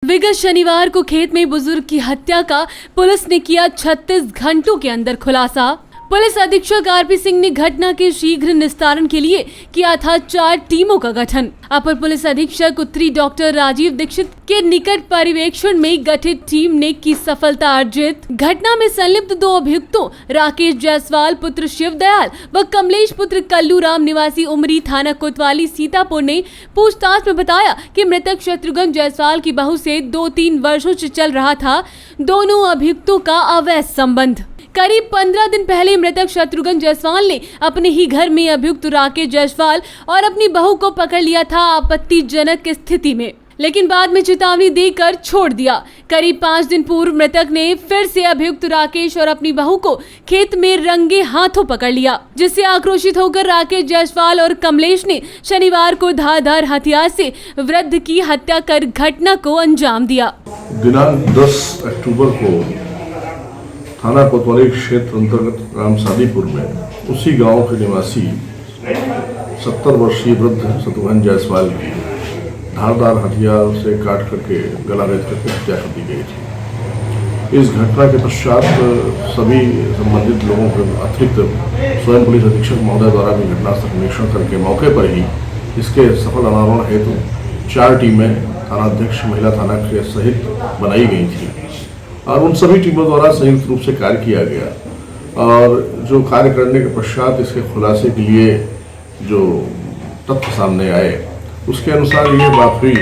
विगत शनिवार को खेत में बुजुर्ग की हत्या का पुलिस ने किया 36 घंटों के अंदर खुलासा। पुलिस अधीक्षक आरपी सिंह ने घटना के शीघ्र निस्तारण के लिए किया था 4 टीमों का गठन। अपर पुलिस अधीक्षक उत्तरी डॉक्टर राजीव दीक्षित के निकट पर्यवेक्षण में गठित टीम ने की सफलता अर्जित। घटना में संलिप्त 2 अभियुक्तों राकेश जायसवाल पुत्र शिवदयाल व कमलेश पुत्र कल्लू राम निवासी उमरी थाना कोतवाली सीतापुर ने पूछताछ में बताया कि मृतक शत्रुघ्न जायसवाल की बहू से 2-3 वर्षों से चल रहा था दोनों अभियुक्तों का अवैध संबंध। करीब 15 दिन पहले मृतक शत्रुघ्न जायसवाल ने अपने ही घर में अभियुक्त राकेश जायसवाल और अपनी बहू को पकड़ लिया था आपत्तिजनक स्थिति में, लेकिन बाद में चेतावनी देकर छोड़ दिया। करीब 5 दिन पूर्व मृतक ने फिर से अभियुक्त राकेश और अपनी बहू को खेत में रंगे हाथों पकड़ लिया, जिससे आक्रोशित होकर राकेश जायसवाल और कमलेश ने शनिवार को धारदार हथियार से वृद्ध की हत्या कर घटना को अंजाम दिया। दिनांक 10 अक्टूबर को थाना कोतवाली क्षेत्र अंतर्गत रामसादीपुर में उसी गांव के निवासी 70 वर्षीय वृद्ध शत्रुघ्न जायसवाल की धारदार हथियार से काट करके गला रेत करके हत्या कर दी गई थी। इस घटना के पश्चात सभी संबंधित लोगों के अतिरिक्त स्वयं पुलिस अधीक्षक महोदय द्वारा भी घटनास्थल का निरीक्षण करके मौके पर ही इसके सफल अनावरण हेतु 4 टीमें थानाध्यक्ष महिला थाना के सहित बनाई गई थी और उन सभी टीमों द्वारा संयुक्त रूप से कार्य किया गया और जो कार्य करने के पश्चात इसके खुलासे के लिए जो तथ्य सामने आए उसके अनुसार ये बात हुई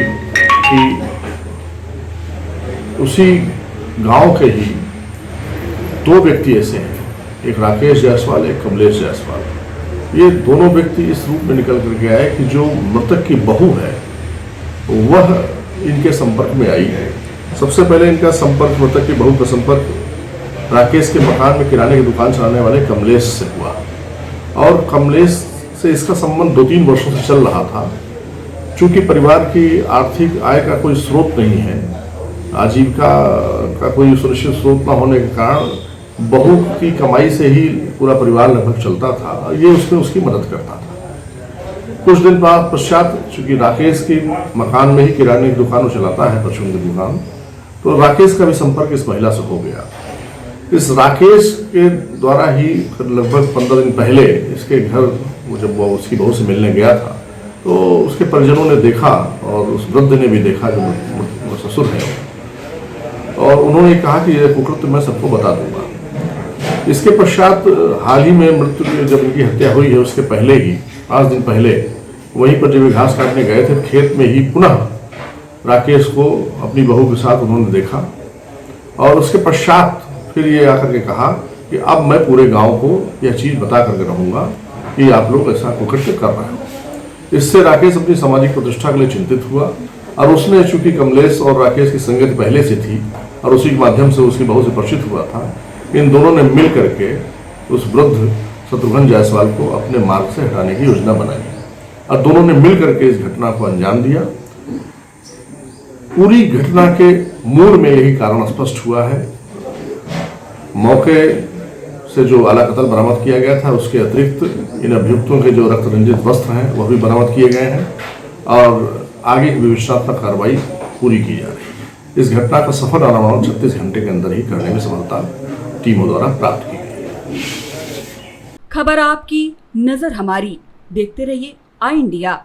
कि उसी गांव के ही 2 व्यक्ति ऐसे हैं, एक राकेश जायसवाल एक कमलेश जायसवाल। ये दोनों व्यक्ति इस रूप में निकल करके आए कि जो मृतक की बहू है वह इनके संपर्क में आई है। सबसे पहले इनका संपर्क मृतक की बहू का संपर्क राकेश के मकान में किराने की दुकान चलाने वाले कमलेश से हुआ और कमलेश से इसका संबंध 2-3 वर्षों से चल रहा था। चूंकि परिवार की आर्थिक आय का कोई स्रोत नहीं है, आजीविका का कोई सुनिश्चित स्रोत न होने के कारण बहू की कमाई से ही पूरा परिवार लगभग चलता था। ये उसमें उसकी मदद करता था। कुछ दिन बाद पश्चात चूंकि राकेश की मकान में ही किराने की दुकान चलाता है, परचून की दुकान, तो राकेश का भी संपर्क इस महिला से हो गया। इस राकेश के द्वारा ही लगभग 15 दिन पहले इसके घर जब वो उसकी बहू से मिलने गया था तो उसके परिजनों ने देखा और उस वृद्ध ने भी देखा जो वो ससुर है और उन्होंने कहा कि ये कुकृत्य मैं सबको बता दूंगा। इसके पश्चात हाल ही में मृत्यु जब इनकी हत्या हुई है उसके पहले ही 5 दिन पहले वहीं पर जब घास काटने गए थे खेत में ही पुनः राकेश को अपनी बहू के साथ उन्होंने देखा और उसके पश्चात फिर ये आकर के कहा कि अब मैं पूरे गांव को यह चीज़ बता करके रहूँगा कि आप लोग ऐसा कुकृत्य कर रहे हो। इससे राकेश अपनी सामाजिक प्रतिष्ठा के लिए चिंतित हुआ और उसने चूंकि कमलेश और राकेश की संगति पहले से थी और उसी के माध्यम से उसकी बहू से परिचित हुआ था, इन दोनों ने मिल करके उस वृद्ध शत्रुघ्न जायसवाल को अपने मार्ग से हटाने की योजना बनाई और दोनों ने मिल करके इस घटना को अंजाम दिया। पूरी घटना के मूल में यही कारण स्पष्ट हुआ है। मौके से जो आला कतल बरामद किया गया था उसके अतिरिक्त इन अभियुक्तों के जो रक्त रंजित वस्त्र हैं वह भी बरामद किए गए हैं और आगे की विवेचनात्मक कार्रवाई पूरी की जा रही है। इस घटना का सफल अनावरण 36 घंटे के अंदर ही करने में सफलता टीमों द्वारा प्राप्त की गई है। खबर आपकी, नजर हमारी। देखते रहिए आई इंडिया।